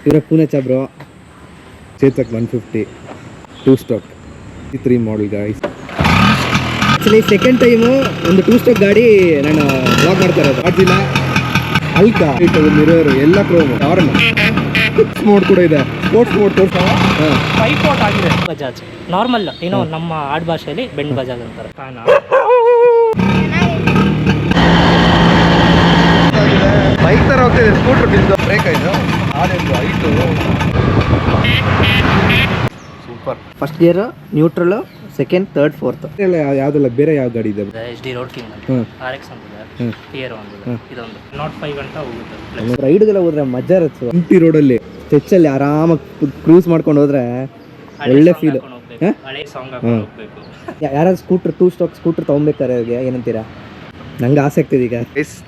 ಇವರ Pune bro Chetak 150 2 stock 3 ಮಾಡಲ್ guys. Actually second time ಒಂದು 2 stock ಗಾಡಿ ನಾನು ಬ್ಲಾಗ್ ಮಾಡ್ತಾ ಇರೋದು. ಆಗಿಲ್ಲ ಅಲ್ಕಾ ಮಿರರ್ ಎಲ್ಲ ಕ್ರೋಮ್ ಆರ್ನ್ ಮೋಡ್ ಕೂಡ ಇದೆ. ಸ್ಪೋರ್ಟ್ಸ್ ಮೋಡ್ ತೋರಿಸ್ತಾ 5 ಪೋರ್ಟ್ ಆಗಿದೆ. ಬಜಾಜ್ ನಾರ್ಮಲ್ ಏನೋ ನಮ್ಮ ಆಡ್ ಭಾಷೆಯಲ್ಲಿ ಬೆಂಡ್ ಬಜಾಜ್ ಅಂತಾರೆ. ಬೈಕ್ ತರ ಹೋಗ್ತಿದೆ. ಸ್ಕೂಟರ್ ಬಿದ್ದು ಬ್ರೇಕ್ ಆಯ್ತು. Height super. First gear, neutral, second, third, fourth ಎಲ್ಲ ಯಾವ್ದೆಲ್ಲ ಬೇರೆ ಯಾವ ಗಾಡಿ ಇದೆ? HD ರೋಡ್ ಕಿಂಗ್ ಅಂತ RX ಅಂತಿದೆ, ಟಿಯರ್ ಒಂದು ಇದೊಂದು ನಾಟ್ 5 ಅಂತ ಹೋಗುತ್ತೆ. ರೈಡ್ಗೆಲ್ಲ ಹೋದ್ರೆ ಮಜಾ ಇರುತ್ತೆ. ಎಂಟಿ ರೋಡಲ್ಲಿ ಸ್ಟೆಚ್ಚಲ್ಲಿ ಆರಾಮಾಗಿ ಕ್ರೂಸ್ ಮಾಡ್ಕೊಂಡು ಹೋದ್ರೆ ಒಳ್ಳೆ ಫೀಲ್. ಹಳೆ ಸಾಂಗ್ ಹಾಕೊಂಡು ಹೋಗ್ಬೇಕು. ಯಾರಾದ್ರೂ ಸ್ಕೂಟರ್ 2 ಸ್ಟಾಕ್ ಸ್ಕೂಟರ್ ತಗೊಂಬೇಕಾರೆ ಏನಂತೀರಾ? ನಂಗೆ ಆಸೆ ಆಗ್ತಿದೆ ಈಗ.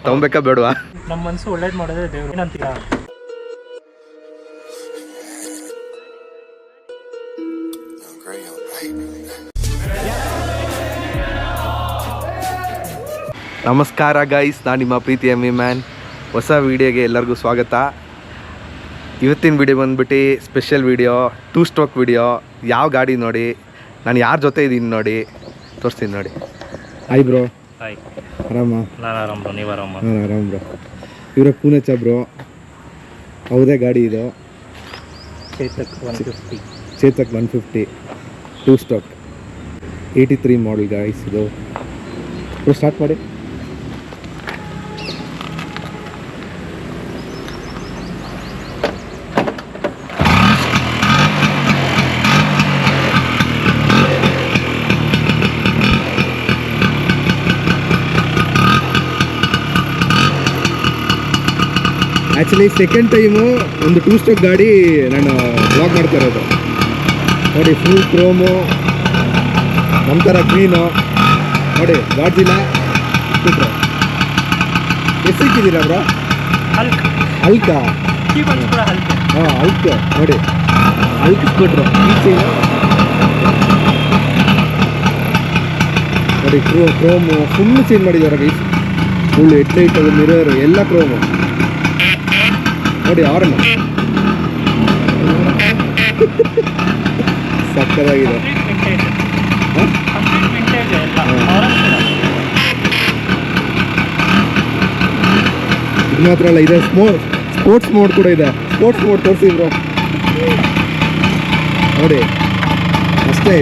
ತಗೊಂಬೇಕಾ ಬೇಡವಾ? ನಮ್ಮ ಮನಸ್ಸು ಒಳ್ಳೇದು ಮಾಡೋದೇ ದೇವ್ರು. ಏನಂತೀರಾ? ನಮಸ್ಕಾರ ಗೈಸ್, ನಾನು ನಿಮ್ಮ ಪ್ರೀತಿ ಎಮ್ಮಿ ಮ್ಯಾನ್. ಹೊಸ ವೀಡಿಯೋಗೆ ಎಲ್ಲರಿಗೂ ಸ್ವಾಗತ. ಇವತ್ತಿನ ವಿಡಿಯೋ ಬಂದ್ಬಿಟ್ಟು ಸ್ಪೆಷಲ್ ವಿಡಿಯೋ, 2 ಸ್ಟಾಕ್ ವಿಡಿಯೋ. ಯಾವ ಗಾಡಿ ನೋಡಿ, ನಾನು ಯಾರ ಜೊತೆ ಇದ್ದೀನಿ ನೋಡಿ, ತೋರಿಸ್ತೀನಿ ನೋಡಿ. Hi bro. ಹಾಯ್. ಆರಾಮ? ನಾನು ಆರಾಮ್ ಬ್ರೋ, ನೀವು ಆರಾಮ? ನಾನು ಆರಾಮ್ ಬ್ರೋ. ಇವರ ಪೂನೆ ಬ್ರೋ, ಹೌದೇ ಗಾಡಿ ಇದು? ಚೇತಕ್ 150. ಚೇತಕ್ 150 2 ಸ್ಟಾಕ್ 83 ಮಾಡಲ್ ಗಾಯ್ಸ್. ಇದು ಸ್ಟಾರ್ಟ್ ಮಾಡಿ. ಆ್ಯಕ್ಚುಲಿ ಸೆಕೆಂಡ್ ಟೈಮು ಒಂದು 2 ಸ್ಟಾಕ್ ಗಾಡಿ ನಾನು ಬ್ಲಾಗ್ ಮಾಡ್ತಾ ಇರೋದು ನೋಡಿ. ಫುಲ್ ಕ್ರೋಮು, ನಮ್ಮ ಥರ ಕ್ಲೀನು ನೋಡಿ. ಗಾಡ್ಜಿಲ್ಲ ಸ್ಕೂಟ್ರು ಎಷ್ಟು ಸಿಕ್ಕಿದ್ದೀರಾ ಬ್ರೋ? ಅಲ್ಕಾ ಹಾಂ, ಅಲ್ಕ್ ನೋಡಿ. ಅಲ್ಕ್ ಸ್ಕೂಟ್ರು ಈಚೆ ನೋಡಿ. ಕ್ರೋಮು ಫುಲ್ ಚೇಂಜ್ ಮಾಡಿದ್ದಾರೆ ಗೈಸ್. ಫುಲ್ ಹೆಡ್ಲೈಟ್, ಮಿರರ್ ಎಲ್ಲ ಕ್ರೋಮು ನೋಡಿ. ಆರ್ನ್ ಸಕ್ಕದಾಗಿದೆ. ಇದು ಮಾತ್ರ ಅಲ್ಲ, ಇದೆ ಸ್ಪೋರ್ಟ್ಸ್ ಮೋಡ್ ಕೂಡ ಇದೆ. ಸ್ಪೋರ್ಟ್ಸ್ ಮೋಡ್ ತೋರಿಸಿ ಬ್ರೋ ನೋಡಿ. ಅಷ್ಟೇ,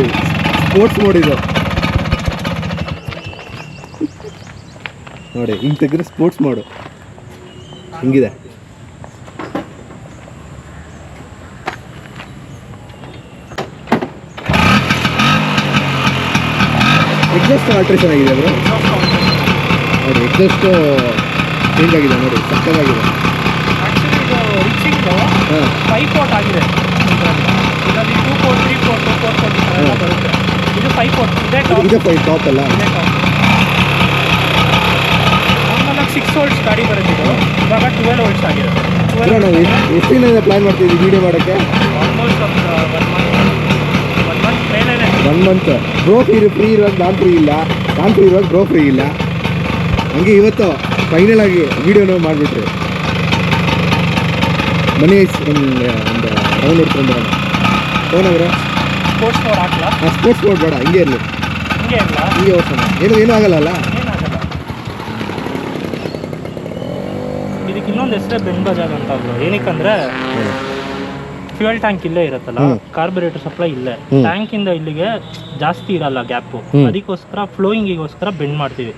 ಸ್ಪೋರ್ಟ್ಸ್ ಮೋಡ್ ಇದು ನೋಡಿ. ಹಿಂಗೆ ತೆಗೆದ್ರೆ ಸ್ಪೋರ್ಟ್ಸ್ ಮೋಡು ಹಿಂಗಿದೆ. ಎಕ್ಸಾಸ್ಟ್ ಆಲ್ಟ್ರೇಷನ್ ಆಗಿದೆ ಬ್ರೋ ನೋಡಿ. ಎಕ್ಸಾಸ್ಟು ಚೇಂಜ್ ಆಗಿದೆ ನೋಡಿ, ಸಕ್ಕದಾಗಿದೆ. ಹಾಂ, 5 ಪೋರ್ಟ್ ಆಗಿದೆ. ಇದರಲ್ಲಿ 2 ಪೋರ್ಟ್, 3 ಪೋರ್ಟ್, 4 ಪೋರ್ಟ್ ಎಲ್ಲ ಬರುತ್ತೆ. ಇದು 5 ಪೋರ್ಟ್ ಇದೆ. ಇದೆ 5 ಟಾಪ್ ಅಲ್ಲ. ನಾರ್ಮಲಾಗಿ 6 ವೋಲ್ಟ್ಸ್ ಗಾಡಿ ಬರುತ್ತೆ. ಇದು ಇವಾಗ 12 ವೋಲ್ಟ್ಸ್ ಆಗಿದೆ. ನಾವು ಎಷ್ಟು ದಿನ ಪ್ಲ್ಯಾನ್ ಮಾಡ್ತಿದ್ದೀವಿ ವಿಡಿಯೋ ಮಾಡೋಕ್ಕೆ? ಆಲ್ಮೋಸ್ಟ್ ಒಂದು 1 ಮಂತ್ ಮೇಲೇ. 1 ಮಂತ್. ಬ್ರೋ ಫ್ರೀ ಇರುವಾಗ ನಾನು ಫ್ರೀ ಇಲ್ಲ, ನಾನು ಫ್ರೀ ಇರುವಾಗ ಬ್ರೋ ಫ್ರೀ ಇಲ್ಲ. ಹಂಗೆ ಇವತ್ತು ಫೈನಲ್ ಆಗಿ ವೀಡಿಯೋನ ಮಾಡಿಬಿಟ್ರಿ. ಮನೆ ಒಂದು ರೌಂಡ್ ಹೊಡ್ಕೊಂಡು ಬರೋಣ. ಫೋನ್ ಸ್ಪೋರ್ಟ್ಸ್ ಮೋಡ್ ಹಾಕಲ್ಲ? ಹಾಂ, ಸ್ಪೋರ್ಟ್ಸ್ ಮೋಡ್ ಬೇಡ, ಹಿಂಗೆ ಇರಲಿ. ಹಿಂಗೆ ಓಡ್ಸೋಣ. ಏನೂ ಆಗಲ್ಲ. ಇದಕ್ಕೆ ಇನ್ನೊಂದು ಹೆಸರೇ ಬೆಂಡ್ ಬಜಾಜ್ ಅಂತ ಬ್ರೋ. ಏನಕ್ಕಂದ್ರೆ ಫ್ಯೂಯಲ್ ಟ್ಯಾಂಕ್ ಇಲ್ಲೇ ಇರುತ್ತಲ್ಲ, ಕಾರ್ಬೊರೇಟರ್ ಸಪ್ಲೈ ಇಲ್ಲೇ, ಟ್ಯಾಂಕ್ ಇಂದ ಇಲ್ಲಿಗೆ ಜಾಸ್ತಿ ಇರಲ್ಲ ಗ್ಯಾಪು. ಅದಕ್ಕೋಸ್ಕರ ಫ್ಲೋಯಿಂಗಿಗೋಸ್ಕರ ಬೆಂಡ್ ಮಾಡ್ತೀವಿ.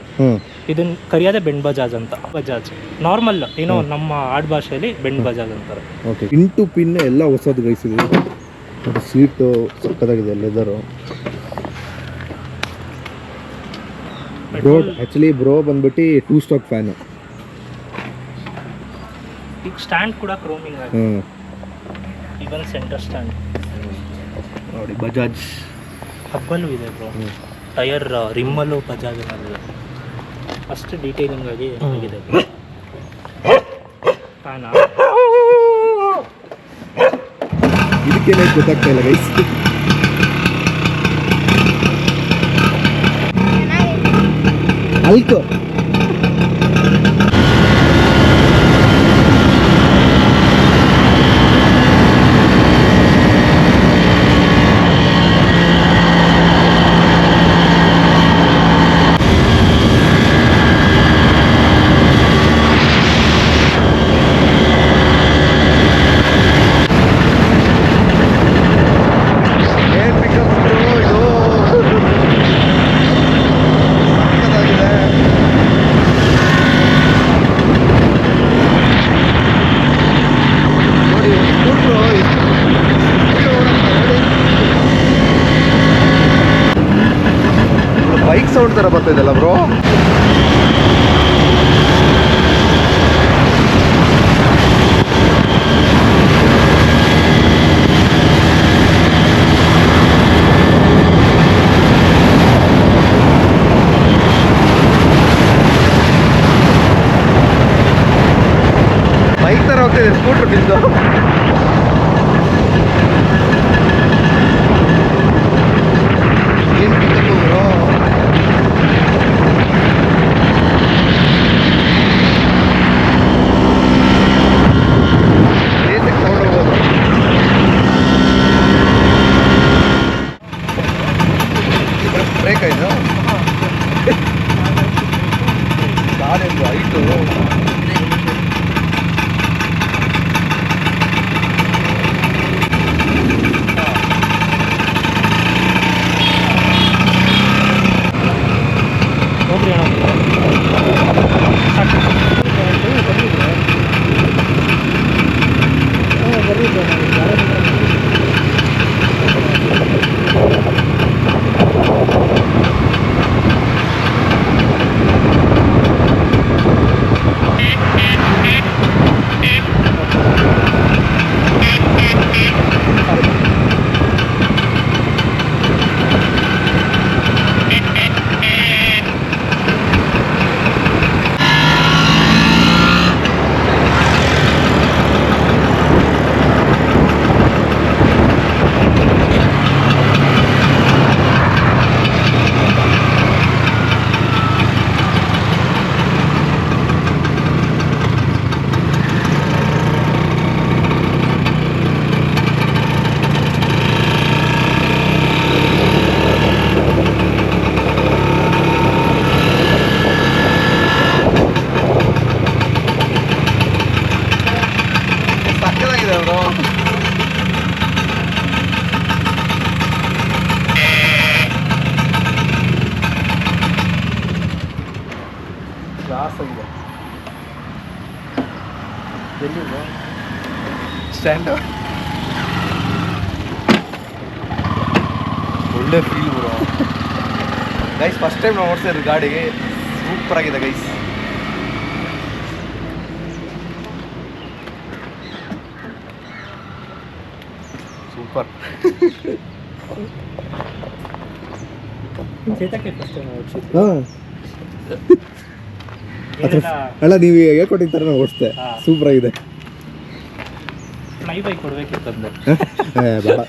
ಇದನ್ನ ಕರಿಯೋದೇ ಬೆಂಡ್ ಬಜಾಜ್ ಅಂತ. ಬಜಾಜ್ ನಾರ್ಮಲ್ ಏನೋ ನಮ್ಮ ಆಡ್ ಭಾಷೆಯಲ್ಲಿ ಬೆಂಡ್ ಬಜಾಜ್ ಅಂತಾರೆ. ಓಕೆ. ಇಂಟು ಪಿನ್ ಎಲ್ಲ ಹೊಸದು ಗೈಸಿದೆ. ಸೀಟು ಸಕ್ಕದಾಗಿದೆ, ಲೆದರು. ಬ್ರೋ ಆ್ಯಕ್ಚುಲಿ ಬ್ರೋ ಬಂದ್ಬಿಟ್ಟು 2 ಸ್ಟಾಕ್ ಫ್ಯಾನು. ಈಗ ಸ್ಟ್ಯಾಂಡ್ ಕೂಡ ಕ್ರೋಮಿಂಗ್ ಆಗಿದೆ. ಇವನ್ ಸೆಂಟರ್ ಸ್ಟ್ಯಾಂಡ್ ನೋಡಿ. ಬಜಾಜ್ ಹಬ್ಬಲ್ಲೂ ಇದೆ ಬ್ರೋ. ಟೈರ್ ರಿಮ್ಮಲ್ಲೂ ಬಜಾಜ್ ಇದೆ. ಅಷ್ಟು ಡೀಟೇಲಿಂಗ್ ಆಗಿ ಆಗಿದೆ. ಫ್ಯಾನ ಇದಕ್ಕೇನೆ ಗೊತ್ತಾಗ್ತಾ ಇಲ್ಲ ಗೈಸ್. ಅಲ್ಕ್ ಸೌಂಡ್ ಥರ ಬರ್ತಾಯಿದ್ದಲ್ಲ ಬ್ರೋ. ಬೈಕ್ ಥರ ಹೋಗ್ತಿದೆ ಸ್ಕೂಟ್ರ್ ಬಿದ್ದು. ಏನು ಬಿದ್ದು ಬ್ರೋ. ಬ್ರೇಕ್ ಆಯ್ತು ಕಾಲೇಜು ಐಟು. ಹೋಗ್ರಿ ಸ್ಟ್ಯಾಂಡ್ ಒಳ್ಳೆ feel bro. Guys first time ನಾವು ಓಡಿಸಿದ್ರು ಗಾಡಿ, ಸೂಪರ್ ಆಗಿದೆ ಗೈಸ್. ಸೂಪರ್. ಅಲ್ಲ ನೀವು ಹೇಳ್ಕೊಟ್ಟಿರ್ತಾರೆ ನಾವು ಓಡಿಸ್ದೆ, ಸೂಪರ್ ಆಗಿದೆ. ಫ್ಲೈ ಬೈಕ್ ಕೊಡ್ಬೇಕಿತ್ತಂದು ಬೇಡ,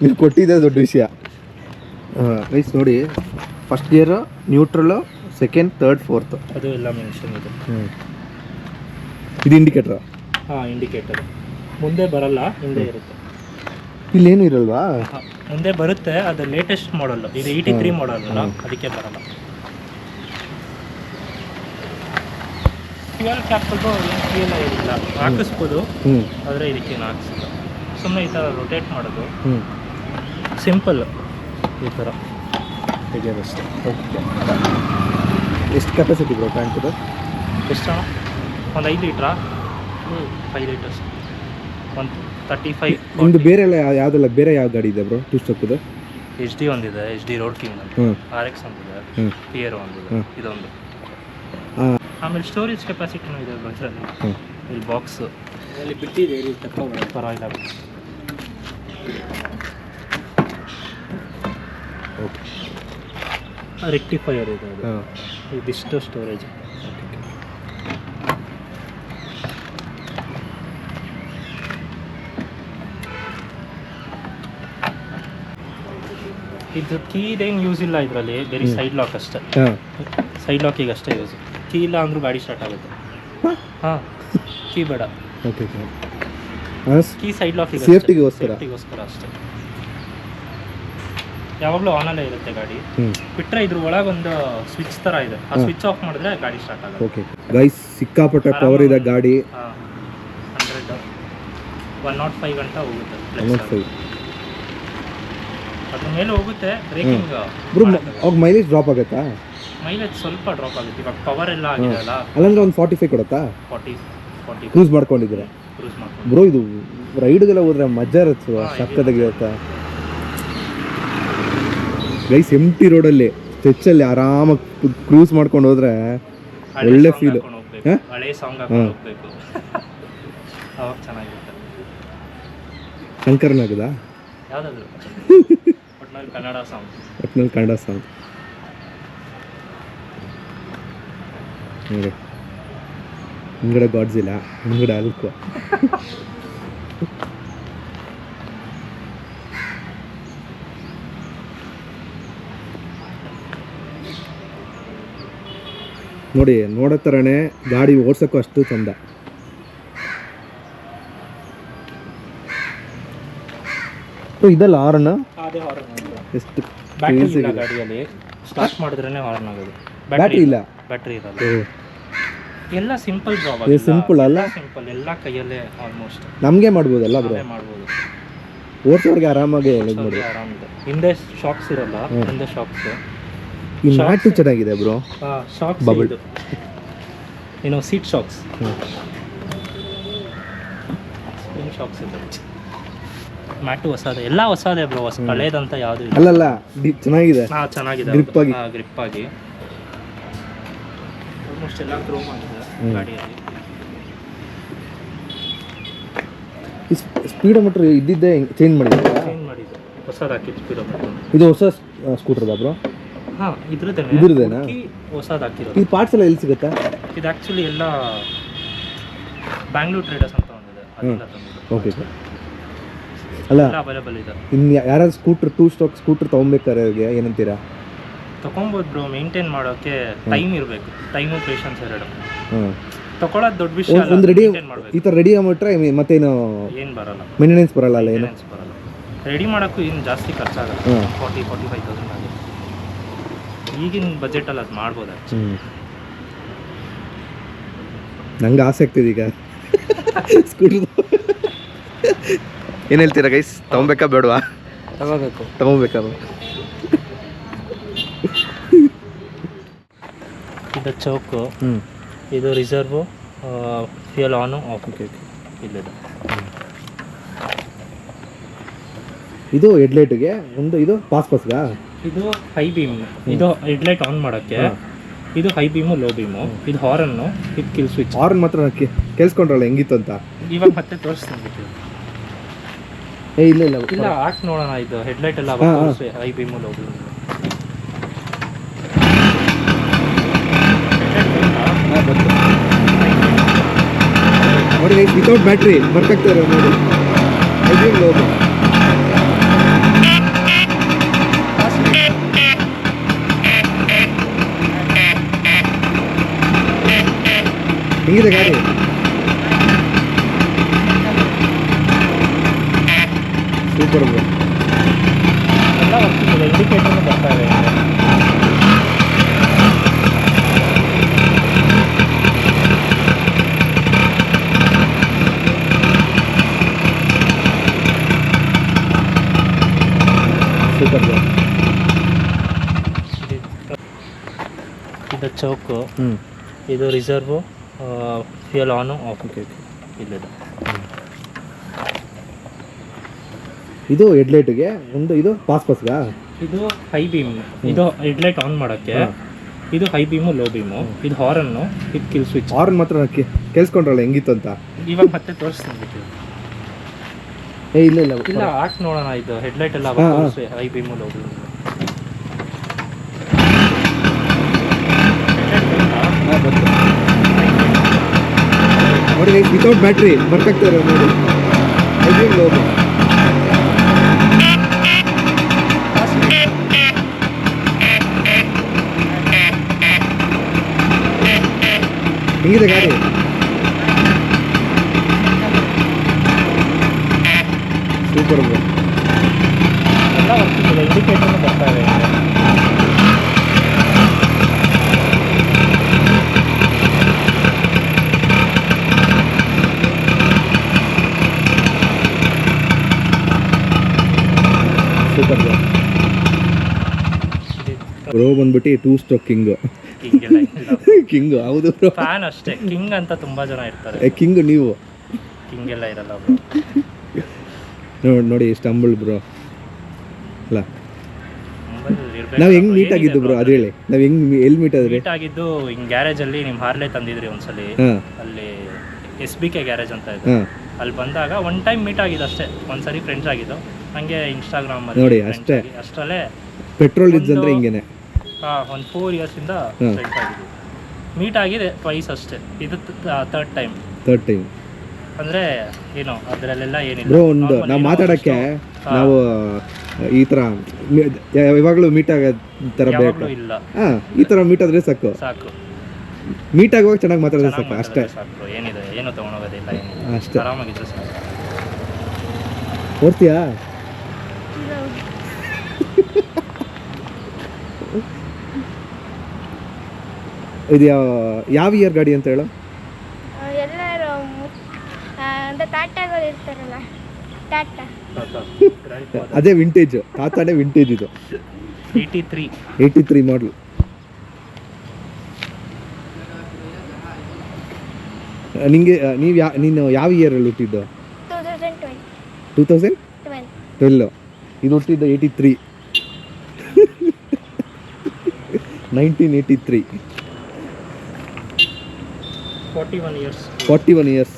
ನೀವು ಕೊಟ್ಟಿದ್ದೆ ದೊಡ್ಡ ವಿಷಯ. ಗೈಸ್ ನೋಡಿ, ಫಸ್ಟ್ ಗೇರು, ನ್ಯೂಟ್ರಲ್ಲು, ಸೆಕೆಂಡ್, ಥರ್ಡ್, ಫೋರ್ತ್ ಅದು ಎಲ್ಲ ಮೆನ್ಷನ್ ಇದೆ. ಇದು ಇಂಡಿಕೇಟ್ರಾ? ಹಾಂ, ಇಂಡಿಕೇಟರ್ ಮುಂದೆ ಬರಲ್ಲ, ಹಿಂದೆ ಇರುತ್ತೆ. ಇಲ್ಲೇನು ಇರಲ್ವಾ? ಮುಂದೆ ಬರುತ್ತೆ, ಅದು ಲೇಟೆಸ್ಟ್ ಮಾಡಲ್, ಇದು 83 ಮಾಡಲ್ ಅಲ್ಲ, ಅದಕ್ಕೆ ಬರಲ್ಲ. ಫ್ಯೂಯಲ್ ಕ್ಯಾಪ್ಗೂ ಏನು ಫ್ಯೂಯಲ್ ಏನಿಲ್ಲ, ಹಾಕಿಸ್ಬೋದು, ಆದರೆ ಇದಕ್ಕೇನು ಹಾಕಿಸಿಲ್ಲ. ಸುಮ್ಮನೆ ಈ ಥರ ರೊಟೇಟ್ ಮಾಡೋದು, ಸಿಂಪಲ್ ಈ ಥರ ತೆಗೆಯೋದಷ್ಟೇ. ಓಕೆ. ಎಷ್ಟು ಕೆಪಾಸಿಟಿ ಬ್ರೋ ಟ್ಯಾಂಕ್ ಇದೆ? ಎಷ್ಟು? ಒಂದು 5 ಲೀಟ್ರಾ? 5 ಲೀಟರ್ಸ್, 135. ನಿಮ್ಮದು ಬೇರೆ ಎಲ್ಲ ಯಾವುದೆಲ್ಲ ಬೇರೆ ಯಾವ ಗಾಡಿ ಇದೆ ಬ್ರೋ ಟೂ ಸ್ಟೋಕ್ದು? HD ಒಂದಿದೆ, HD ರೋಡ್ ಕಿಂಗ್ ಅಂತ, RX ಒಂದಿದೆ, Fiero ಒಂದಿದೆ, ಇದೊಂದು. ಆಮೇಲೆ ಸ್ಟೋರೇಜ್ ಕೆಪಾಸಿಟಿನೂ ಇದೆ ಇದರಲ್ಲಿ. ಇಲ್ಲಿ ಬಾಕ್ಸ್ ಅಲ್ಲಿ ಬಿಟ್ಟಿದೆ, ಇಲ್ಲಿ ತಗೊಂಡು ಪರವಾಗಿಲ್ಲ. ರೆಕ್ಟಿಫೈಯರ್ ಇದೆ ಅದು, ಇದಿಷ್ಟು ಸ್ಟೋರೇಜ್. ಇದು ಕೀದೇನು ಯೂಸ್ ಇಲ್ಲ ಇದರಲ್ಲಿ, ಬೇರೆ ಸೈಡ್ ಲಾಕ್ ಅಷ್ಟೇ. ಸೈಡ್ ಲಾಕಿಗೆ ಅಷ್ಟೇ ಯೂಸ್. ಕೀ ಇಲ್ಲ ಅಂದ್ರೂ ಗಾಡಿ ಸ್ಟಾರ್ಟ್ ಆಗುತ್ತೆ. ಹಾಂ, ಕೀ ಬೇಡ. ಓಕೆ. ಕೀ ಸೈಡ್ ಲಾಕಿಗೆ, ಸೇಫ್ಟಿಗೋಸ್ಕರ ಅಷ್ಟೇ. ಯಾವಾಗಲೂ ಆನಲ್ಲೇ ಇರುತ್ತೆ ಗಾಡಿ. ಬಿಟ್ಟರೆ ಇದ್ರ ಒಳಗೊಂದು ಸ್ವಿಚ್ ಥರ ಇದೆ, ಆ ಸ್ವಿಚ್ ಆಫ್ ಮಾಡಿದ್ರೆ ಗಾಡಿ ಸ್ಟಾರ್ಟ್ ಆಗುತ್ತೆ. ಓಕೆ ಗೈಸ್, ಸಿಕ್ಕಾಪಟ್ಟೆ ಪವರ್ ಇದೆ ಗಾಡಿ. 100 105 ಗಂಟ ಹೋಗುತ್ತೆ. 105 ಅದ್ರ ಮೇಲೆ ಹೋಗುತ್ತೆ. ಬ್ರೇಕಿಂಗ್ ಅವಾಗ ಮೈಲೇಜ್ ಡ್ರಾಪ್ ಆಗುತ್ತಾ? ಮೈಲೇಜ್ ಸ್ವಲ್ಪ ಡ್ರಾಪ್ ಆಗುತ್ತೆ, ಇವಾಗ ಪವರ್ ಎಲ್ಲ ಆಗಿದೆಯಲ್ಲ. ಅಲ್ಲಂದ್ರೆ ಒಂದು 45 ಕೊಡುತ್ತಾ? 40 ಕ್ರೂಸ್ ಮಾಡ್ಕೊಂಡಿದ್ರೆ ಬ್ರೋ. ಇದು ರೈಡ್ಗೆಲ್ಲ ಹೋದ್ರೆ ಮಜಾ ಇರುತ್ತೆ, ಸಕ್ಕತ್ತಾಗಿರುತ್ತೆ ಗೈಸ್. ಎಂಟಿ ರೋಡಲ್ಲಿ ಸ್ಟೆಚ್ಚಲ್ಲಿ ಆರಾಮಾಗಿ ಕ್ರೂಸ್ ಮಾಡ್ಕೊಂಡು ಹೋದ್ರೆ ಒಳ್ಳೆ ಫೀಲ್. ಹಳೆ ಸಾಂಗ್ ಹಾಕೊಂಡು ಹೋಗ್ಬೇಕು. ಅವಾಗ ಚೆನ್ನಾಗಿರುತ್ತೆ. ಶಂಕರ್ನಾಗದ ಯಾವುದಾದ್ರು ಒಟ್ನಲ್ಲಿ ಕನ್ನಡ ಸಾಂಗ್. ಒಟ್ನಲ್ಲಿ ಕನ್ನಡ ಸಾಂಗ್ ನೋಡಿ. ಹಿಂಗಡೆ ಗಾಡ್ಸಿಲ್ಲ, ಹಿಂಗಡೆ ಅಲ್ಕೋ. ನೋಡಿ, ನೋಡೋ ಥರನೇ ಗಾಡಿ ಓಡ್ಸೋಕ್ಕೂ ಅಷ್ಟು ಚಂದ. ಇದಲ್ಲ ಹಾರನ್ ಅದೇ ಹಾರ್ನ್. ಎಷ್ಟು ಬ್ಯಾಟ್ರಿ ಇಲ್ಲ ಗಾಡಿಯಲ್ಲಿ, ಸ್ಟಾರ್ಟ್ ಮಾಡಿದ್ರೇನೆ ಹಾರ್ನ್ ಆಗೋದು. ಬ್ಯಾಟ್ರಿ ಇಲ್ಲ, ಬ್ಯಾಟ್ರಿ ಇರಲ್ಲ. ಎಲ್ಲ ಸಿಂಪಲ್ ಜಾಬ್. ಸಿಂಪಲ್ ಅಲ್ಲ, ಸಿಂಪಲ್ ಎಲ್ಲ ಕೈಯಲ್ಲೇ ಆಲ್ಮೋಸ್ಟ್ ನಮಗೆ ಮಾಡ್ಬೋದಲ್ಲ ಬ್ರೋ, ಮಾಡ್ಬೋದು. ಓಡ್ಸೋರಿಗೆ ಆರಾಮಾಗಿ ಯೂಸ್ ಮಾಡಿ. ಆರಾಮಿದೆ. ಹಿಂದೆ ಶಾಕ್ಸ್ ಇರಲ್ಲ, ಹಿಂದೆ ಶಾಕ್ಸ್. ಈ ಮ್ಯಾಟು ಚೆನ್ನಾಗಿದೆ ಬ್ರೋ. Shocks Bubble. ಇದು ಏನು ಸೀಟ್ ಶಾಕ್ಸ್, ಸ್ಪ್ರಿಂಗ್ ಶಾಕ್ಸ್ ಇದೆ. ಮ್ಯಾಟು ಹೊಸದೆ, ಎಲ್ಲ ಹೊಸದೇ ಬ್ರೋ, ಹಳೇದಂತ ಯಾವುದು ಇಲ್ಲ. ಅಲ್ಲಲ್ಲ, ಚೆನ್ನಾಗಿದೆ. ಚೆನ್ನಾಗಿದೆ ಗ್ರಿಪ್ ಆಗಿ. ಗ್ರಿಪ್ ಆಗಿ ಆಲ್ಮೋಸ್ಟ್ ಎಲ್ಲ ಕ್ರೋಮ್ ಆಗಿದೆ ಗಾಡಿಯಲ್ಲಿ. ಸ್ಪೀಡೋಮೀಟರ್ ಇದ್ದಿದ್ದೇ ಚೇಂಜ್ ಮಾಡಿದ್ರೆ ಚೇಂಜ್ ಮಾಡಿದ್ದು, ಹೊಸದು ಹಾಕಿದ್ದು ಸ್ಪೀಡೋಮೀಟರ್. ಇದು ಹೊಸ ಸ್ಕೂಟರ್ದ ಬ್ರೋ? ಹಾಂ, ಇದ್ರದ್ದೇನೆ. ಇದ್ರದ್ದೇನಾ? ಹೊಸದು ಹಾಕಿರೋದು. ಈ ಪಾರ್ಟ್ಸ್ ಎಲ್ಲ ಎಲ್ಲಿ ಸಿಗುತ್ತಾ? ಇದು ಆ್ಯಕ್ಚುಲಿ ಎಲ್ಲ ಬ್ಯಾಂಗ್ಳೂರ್ ಟ್ರೇಡರ್ಸ್ ಅಂತ ಒಂದಿದೆ, ಅಲ್ಲಿಂದ ತಂದಿದ್ದು. ಓಕೆ. ಅಲ್ಲ, ಅವೈಲೇಬಲ್ ಇದೆ. ಇನ್ನು ಯಾರಾದ್ರೂ ಸ್ಕೂಟರ್ ಸ್ಕೂಟರ್ ತೊಗೊಬೇಕಾದ್ರೆ ಏನಂತೀರಾ? ತಗೊಬೋದು ಬ್ರೋ, ಮೇಂಟೈನ್ ಮಾಡೋಕ್ಕೆ ಟೈಮ್ ಇರಬೇಕು. ಟೈಮು ಪೇಷನ್ಸ್ ಎರಡು. ಹಾಂ, ತಗೊಳ್ಳೋದು ದೊಡ್ಡ ವಿಷಯ ಅಲ್ಲ. ಒಂದು ರೆಡಿ ಮಾಡಬೇಕು. ಈ ಥರ ರೆಡಿ ಆಗ್ಬಿಟ್ರೆ ಮತ್ತೇನು ಏನು ಬರಲ್ಲ, ಮೇಂಟೆನೆನ್ಸ್ ಬರಲ್ಲ ಅಲ್ಲ? ಏನು ಬರಲ್ಲ. ರೆಡಿ ಮಾಡೋಕ್ಕೂ ಏನು ಜಾಸ್ತಿ ಖರ್ಚಾಗಲ್ಲ. 40,000-45,000 ಆಗುತ್ತೆ. ಈಗಿನ ಬಜೆಟಲ್ಲಿ ಅದು ಮಾಡ್ಬೋದು. ನಂಗೆ ಆಸೆ ಆಗ್ತಿದೆ ಈಗ ಸ್ಕೂಟರ್. ಏನು ಹೇಳ್ತೀರಾ ಗೈಸ್, ತಗೊಬೇಕಾ ಬೇಡವಾ? ತಗೋಬೇಕಾ? ಇದು ಚೌಕು, ಇದು ರಿಸರ್ವು, ಫ್ಯೂಯಲ್ ಆನು ಆಫ್. ಇಲ್ಲಿದೆ. ಇದು ಹೆಡ್ಲೈಟ್ಗೆ ಒಂದು, ಇದು ಪಾಸ್ಗಾ. ಇದು ಹೈ ಬೀಮ್, ಇದು ಹೆಡ್ಲೈಟ್ ಆನ್ ಮಾಡೋಕ್ಕೆ. ಇದು ಹೈ ಬೀಮು, ಲೋ ಬೀಮು. ಇದು ಹಾರನ್ನು, ಇದು ಕಿಲ್ ಸ್ವಿಚ್. ಹಾರನ್ ಮಾತ್ರ ಕೇಳಿಸ್ಕೊಂಡ್ರಲ್ಲ ಹೆಂಗಿತ್ತು ಅಂತ. ಇವಾಗ ಮತ್ತೆ ತೋರಿಸ್ತೀನಿ. ಇಲ್ಲ ಇಲ್ಲ ಇಲ್ಲ, ಹಾಕಿ ನೋಡೋಣ. ಇದು ಹೆಡ್ಲೈಟ್ ಎಲ್ಲ ಹೈ ಬೀಮು, ಲೋ ಬೀಮು. ನೋಡಿ, ವಿತೌಟ್ ಬ್ಯಾಟ್ರಿ ಬರ್ತಾಗ್ತಾ ಇರೋ ನೋಡಿ. ಹೆಂಗಿದೆ ಗಾಡಿ? Super bro. ಎಲ್ಲ ಬರ್ತಿದೆ, ಇಂಡಿಕೇಟರ್ ಬರ್ತಾ ಇದೆ. Super bro. ಇದು ಚೌಕು, ಇದು ರಿಸರ್ವು, ಫ್ಯೂಯಲ್ ಆನು ಆಫ್. ಇಲ್ಲಿದೆ. ಇದು ಹೆಡ್ಲೈಟ್ಗೆ ಒಂದು, ಇದು ಪಾಸ್ಗಾ. ಇದು ಹೈ ಬೀಮ್, ಇದು ಹೆಡ್ಲೈಟ್ ಆನ್ ಮಾಡೋಕ್ಕೆ. ಇದು ಹೈ ಬೀಮು, ಲೋ ಬೀಮು. ಇದು ಹಾರನ್ನು, ಇದು ಕಿಲ್ ಸ್ವಿಚ್. ಹಾರನ್ ಮಾತ್ರ ಕೇಳಿಸ್ಕೊಂಡ್ರಲ್ಲ ಹೆಂಗಿತ್ತು ಅಂತ. ಇವಾಗ ಮತ್ತೆ ತೋರಿಸ್ತೀನಿ. ಇಲ್ಲ ಇಲ್ಲ ಇಲ್ಲ, ಹಾಕಿ ನೋಡೋಣ. ಇದು ಹೆಡ್ಲೈಟ್ ಎಲ್ಲ ಹೈ ಬೀಮು, ಲೋ ಬೀಮು. ನೋಡಿ, ವಿತೌಟ್ ಬ್ಯಾಟ್ರಿ ಬರ್ತಾಗ್ತಾ ಇರೋ ನೋಡಿ. ಹೆಂಗಿದೆ ಗಾಡಿ? Super bro. ಎಲ್ಲ ಬರ್ತಿದೆ, ಇಂಡಿಕೇಟರ್ ಬರ್ತಾ ಇದೆ. Super bro. ಬ್ರೋ ಬಂದ್ಬಿಟ್ಟು 2 ಸ್ಟ್ರೋಕ್ ಕಿಂಗ್. ಕಿಂಗ್ ಹೌದು ಬ್ರೋ, ಫ್ಯಾನ್ ಅಷ್ಟೇ. ಕಿಂಗ್ ಅಂತ ತುಂಬಾ ಜನ ಇರ್ತಾರೆ. ಕಿಂಗ್ ನೀವು. ಕಿಂಗ್ ಎಲ್ಲ ಇರಲ್ಲ ಬ್ರೋ. ನೋಡಿ ಎಷ್ಟು ಹಂಬಲ್ ಬ್ರೋ ಅಲ್ಲ. ನಾವು ಹೆಂಗ್ ಮೀಟ್ ಆಗಿದ್ದು ಬ್ರೋ ಅದು ಹೇಳಿ, ನಾವು ಹೆಂಗ್ ಎಲ್ಲಿ ಮೀಟ್ ಆದ್ರಿ? ಮೀಟ್ ಆಗಿದ್ದು ಹಿಂಗ್ ಗ್ಯಾರೇಜಲ್ಲಿ ನಿಮ್ಮ ಹಾರ್ಲೆ ತಂದಿದ್ರಿ ಒಂದ್ಸಲಿ, ಹಾಂ ಅಲ್ಲಿ SBK ಗ್ಯಾರೇಜ್ ಅಂತ ಇದೆ, ಹಾಂ ಅಲ್ಲಿ ಬಂದಾಗ ಒನ್ ಟೈಮ್ ಮೀಟ್ ಆಗಿದ್ದು ಅಷ್ಟೇ, ಒಂದ್ಸರಿ ಫ್ರೆಂಡ್ಸ್ ಆಗಿದ್ದು ಹಂಗೆ ಇನ್ಸ್ಟಾಗ್ರಾಮ್ ನೋಡಿ ಅಷ್ಟೇ, ಅಷ್ಟರಲ್ಲೇ ಪೆಟ್ರೋಲ್ ಇದ್ದಂದ್ರೆ ಹಿಂಗೇನೆ. ಒಂದು 4 ಇಯರ್ಸಿಂದ ಫ್ರೆಂಡ್ಸ್ ಆಗಿದ್ವಿ. ಮೀಟ್ ಆಗಿದೆ ಟ್ವೈಸ್ ಅಷ್ಟೇ, ಇದು ಥರ್ಡ್ ಟೈಮ್ ಅಂದರೆ ಏನು ಅದರಲ್ಲೆಲ್ಲ ಏನಿಲ್ಲ ಬ್ರೋ. ಒಂದು ನಾವು ಮಾತಾಡೋಕ್ಕೆ ನಾವು ಈ ಥರ ಯಾವಾಗಲೂ ಮೀಟ್ ಆಗೋ ಥರ ಬೇಕು ಇಲ್ಲ, ಹಾಂ ಈ ಥರ ಮೀಟ್ ಆದರೆ ಸಾಕು, ಮೀಟ್ ಆಗುವಾಗ ಚೆನ್ನಾಗಿ ಮಾತಾಡಿದ್ರೆ ಸಾಕು ಅಷ್ಟೇ. ಸಾಕು, ಏನಿದೆ ಏನು ತೊಗೊಂಡೋಗೋದಿಲ್ಲ, ಏನಿಲ್ಲ ಅಷ್ಟೇ, ಆರಾಮಾಗಿದ್ರೆ ಸಾಕು. ಓಡ್ತೀಯಾ? ಇದು ಯಾವ ಇಯರ್ ಗಾಡಿ ಅಂತ ಹೇಳು? ಎಲ್ಲರೂ ಟಾಟಾಗಳು ಇರ್ತಾರಲ್ಲ, ಟಾಟಾ ಅದೇ ವಿಂಟೇಜ್, ತಾತಾಡೆ ವಿಂಟೇಜ್ ಇದು. 83 ಮಾಡಲ್. ನಿಂಗೆ ನೀನು ಯಾವ ಇಯರಲ್ಲಿ ಹುಟ್ಟಿದ್ದು? 2012. ಇದು ಹುಟ್ಟಿದ್ದು 83, 1983. 41 years. 41 years.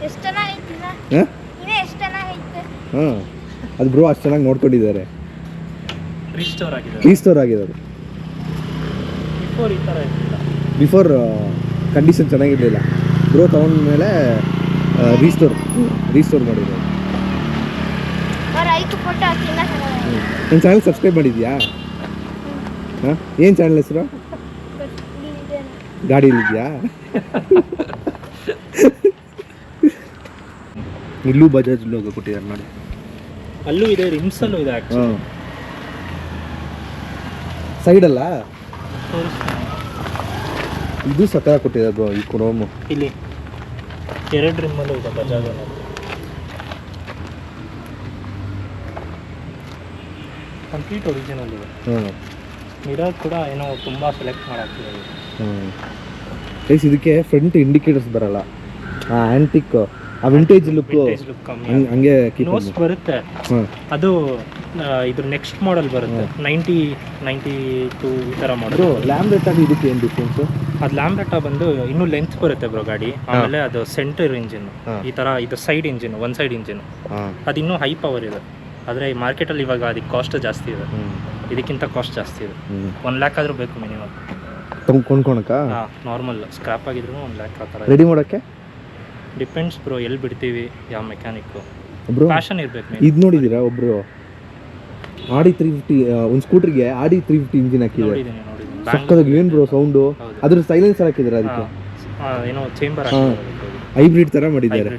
ಎಷ್ಟು ಚೆನ್ನಾಗೈತಿಲ್ಲ? ಹಾಂ ಎಷ್ಟು ಚೆನ್ನಾಗೈತೆ. ಹಾಂ ಅದು ಬ್ರೋ ಅಷ್ಟು ಚೆನ್ನಾಗಿ ನೋಡ್ಕೊಂಡಿದ್ದಾರೆ, ರೀಸ್ಟೋರ್ ಆಗಿದೆ. ರೀಸ್ಟೋರ್ ಆಗಿದ್ದಾರೆ. ಬಿಫೋರ್ ಈ ಥರ ಇರಲಿಲ್ಲ, ಬಿಫೋರ್ ಕಂಡೀಷನ್ ಚೆನ್ನಾಗಿರಲಿಲ್ಲ. ಬ್ರೋ ತಗೊಂಡ್ಮೇಲೆ ರೀಸ್ಟೋರ್ ಮಾಡಿದ್ದಾರೆ. ಅವ್ರ ಐದು ಫೋಟೋ ಹಾಕಿ ಇಲ್ಲ ನನ್ನ ಚಾನಲ್ ಸಬ್ಸ್ಕ್ರೈಬ್ ಮಾಡಿದ್ಯಾ? ಹಾಂ ಏನು ಚಾನಲ್ ಹೆಸರು? ಗಾಡಿಯಲ್ಲಿದೆಯಾ? ಇಲ್ಲೂ ಬಜಾಜ್ ಲೋಗೋ ಕೊಟ್ಟಿದ್ದಾರೆ ನೋಡಿ, ಅಲ್ಲೂ ಇದೆ, ರಿಮ್ಸಲ್ಲೂ ಇದೆ. ಹಾಂ ಸೈಡಲ್ಲ ಇದು ಸಕ್ಕತ್ತಾಗಿ ಕೊಟ್ಟಿದ್ದಾರೆ ಬ್ರೋ ಈ ಕ್ರೋಮು. ಇಲ್ಲಿ 2 ರಿಮ್ಮಲ್ಲೂ ಇದೆ ಬಜಾಜ್ ಅನ್ನೋದು. ಕಂಪ್ಲೀಟ್ ಒರಿಜಿನಲ್ ಇದೆ. ಹಾಂ ಮಿರರ್ ಕೂಡ ಏನೋ ತುಂಬ ಸೆಲೆಕ್ಟ್ ಮಾಡಾಕ್ತಿದ್ದಾರೆ. ಗೈಸ್ ಇದಕ್ಕೆ ಫ್ರಂಟ್ ಇಂಡಿಕೇಟರ್ಸ್ ಬರಲ್ಲ, ಆಂಟಿಕ್ ಆ ವಿಂಟೇಜ್ ಲುಕ್ ಹಂಗೆ ನೋಸ್ ಬರುತ್ತೆ. ಅದು ಇದ್ರ ನೆಕ್ಸ್ಟ್ ಮಾಡೆಲ್ ಬರುತ್ತೆ, 92 ಈ ಥರ ಮಾಡಲ್. ಲ್ಯಾಂಬ್ರೆಟಾ ಇದಕ್ಕೆ ಏನು ಡಿಫ್ರೆನ್ಸು? ಅದು ಲ್ಯಾಂಬ್ರೆಟಾ ಬಂದು ಇನ್ನೂ ಲೆಂತ್ ಬರುತ್ತೆ ಬ್ರೋ ಗಾಡಿ. ಆಮೇಲೆ ಅದು ಸೆಂಟರ್ ಇಂಜಿನ್, ಈ ಥರ ಇದು side engine, one side engine, ಅದು ಇನ್ನೂ ಹೈ ಪವರ್ ಇದೆ. ಆದರೆ ಈ ಮಾರ್ಕೆಟಲ್ಲಿ ಇವಾಗ ಅದಕ್ಕೆ ಕಾಸ್ಟ್ ಜಾಸ್ತಿ ಇದೆ, ಇದಕ್ಕಿಂತ ಕಾಸ್ಟ್ ಜಾಸ್ತಿ ಇದೆ. 1 lakh ಆದರೂ ಬೇಕು ಮಿನಿಮಮ್ ಕೊಂಡ್ಕೊಳಕ. ನಾರ್ಮಲ್ ಸ್ಕ್ರಾಪ್ ಆಗಿದ್ರು 1 lakh ಆ ಥರ ರೆಡಿ ಮಾಡೋಕ್ಕೆ ಡಿಪೆಂಡ್ಸ್ ಬ್ರೋ, ಎಲ್ಲಿ ಬಿಡ್ತೀವಿ, ಯಾವ ಮೆಕ್ಯಾನಿಕ್ಕು, ಒಬ್ರು ಫ್ಯಾಷನ್ ಇರಬೇಕು. ಇದು ನೋಡಿದ್ದೀರಾ ಒಬ್ರು ಆಡಿ 350 ಒಂದು ಸ್ಕೂಟ್ರಿಗೆ ಆಡಿ 350 ಇಂಜಿನ್ ಹಾಕಿದ್ದಾರೆ. ನೋಡಿದ್ದೀನಿ ಸಕ್ಕತ್ತಾಗಿ ಏನು ಬ್ರೋ ಸೌಂಡು, ಅದ್ರ ಸೈಲೆನ್ಸರ್ ಹಾಕಿದ್ದಾರೆ ಅದಕ್ಕೆ, ಏನೋ ಚೇಂಬರ್ ಹೈಬ್ರಿಡ್ ಥರ ಮಾಡಿದ್ದಾರೆ.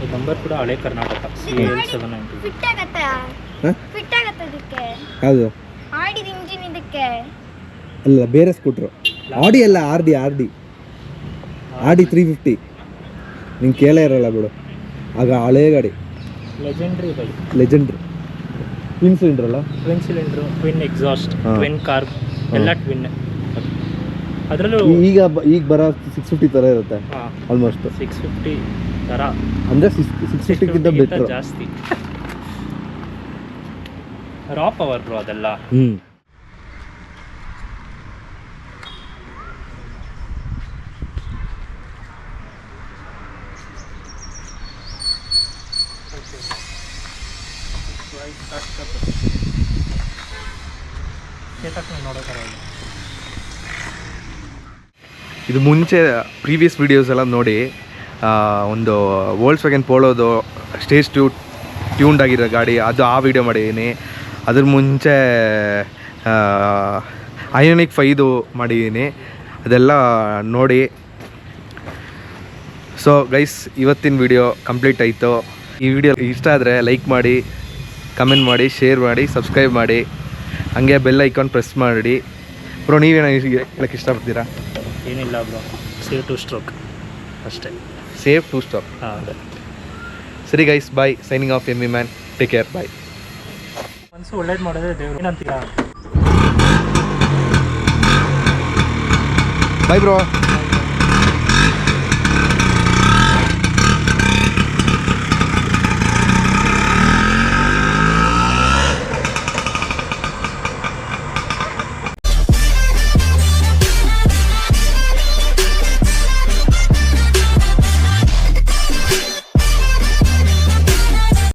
ಈ ನಂಬರ್ ಕೂಡ ಹಳೆ ಕರ್ನಾಟಕ CL790. ಫಿಟ್ ಆಗತ್ತಾ? ಫಿಟ್ ಆಗತ್ತೆ ಇದಕ್ಕೆ? ಯಾವುದು? ಆಡಿದ ಇಂಜಿನ್ ಇದಕ್ಕೆ ಅಲ್ಲ ಬೇರೆ ಸ್ಕೂಟ್ರು, ಆಡಿ ಅಲ್ಲ, ಆರ್ ಡಿ 350 ನಿಂಗೆ ಕೇಳೇ ಇರಲ್ಲ ಬಿಡು, ಆಗ ಹಳೇ ಗಾಡಿ, ಲೆಜೆಂಡ್ರಿ. ಟ್ವಿನ್ ಸಿಲಿಂಡರ್ ಅಲ್ಲ? Twin cylinder, twin exhaust, twin carb, ಎಲ್ಲ ಟ್ವಿನ್. ಅದರಲ್ಲೂ ಈಗ ಬರೋ 650 ಥರ ಇರುತ್ತೆ ಆಲ್ಮೋಸ್ಟ್. 650 ಥರ ಅಂದರೆ 650ಗಿಂತ ಬೆಟ್ರ್, ಜಾಸ್ತಿ ರಾ ಪವರ್ ಬ್ರೋ ಅದೆಲ್ಲ. ಇದು ಮುಂಚೆ ಪ್ರೀವಿಯಸ್ ವಿಡಿಯೋಸ್ ಎಲ್ಲ ನೋಡಿ, ಒಂದು ವೋಲ್ಕ್ಸ್ವ್ಯಾಗನ್ ಪೋಲೋದು ಸ್ಟೇಜ್ ಟ್ಯೂನ್ಡ್ ಆಗಿರೋ ಗಾಡಿ, ಅದು ಆ ವಿಡಿಯೋ ಮಾಡಿದ್ದೀನಿ. ಅದ್ರ ಮುಂಚೆ ಐಯೋನಿಕ್ 5 ಮಾಡಿದ್ದೀನಿ, ಅದೆಲ್ಲ ನೋಡಿ. ಸೊ ಗೈಸ್ ಇವತ್ತಿನ ವಿಡಿಯೋ ಕಂಪ್ಲೀಟ್ ಆಯಿತು. ಈ ವಿಡಿಯೋ ಇಷ್ಟ ಆದರೆ ಲೈಕ್ ಮಾಡಿ, ಕಮೆಂಟ್ ಮಾಡಿ, ಶೇರ್ ಮಾಡಿ, ಸಬ್ಸ್ಕ್ರೈಬ್ ಮಾಡಿ, ಹಾಗೆ ಬೆಲ್ ಐಕಾನ್ ಪ್ರೆಸ್ ಮಾಡಿ. ಬ್ರೋ ನೀವೇನೋ ಹೇಳಕ್ಕೆ ಇಷ್ಟಪಡ್ತೀರಾ? ಏನಿಲ್ಲ ಬ್ರೋ, ಸೇಫ್ 2 ಸ್ಟ್ರೋಕ್ ಅಷ್ಟೇ. Safe 2 stroke. ಹಾಂ ಸರಿ ಗೈಸ್, ಬಾಯ್. ಸೈನಿಂಗ್ ಆಫ್ ಎಮ್ಮಿ ಮ್ಯಾನ್. Take care, bye. ಮನಸ್ಸು ಒಳ್ಳೇದು ಮಾಡಿದ್ರೆ ದೇವ್ರು ಏನಂತೀರಾ? Bye bro.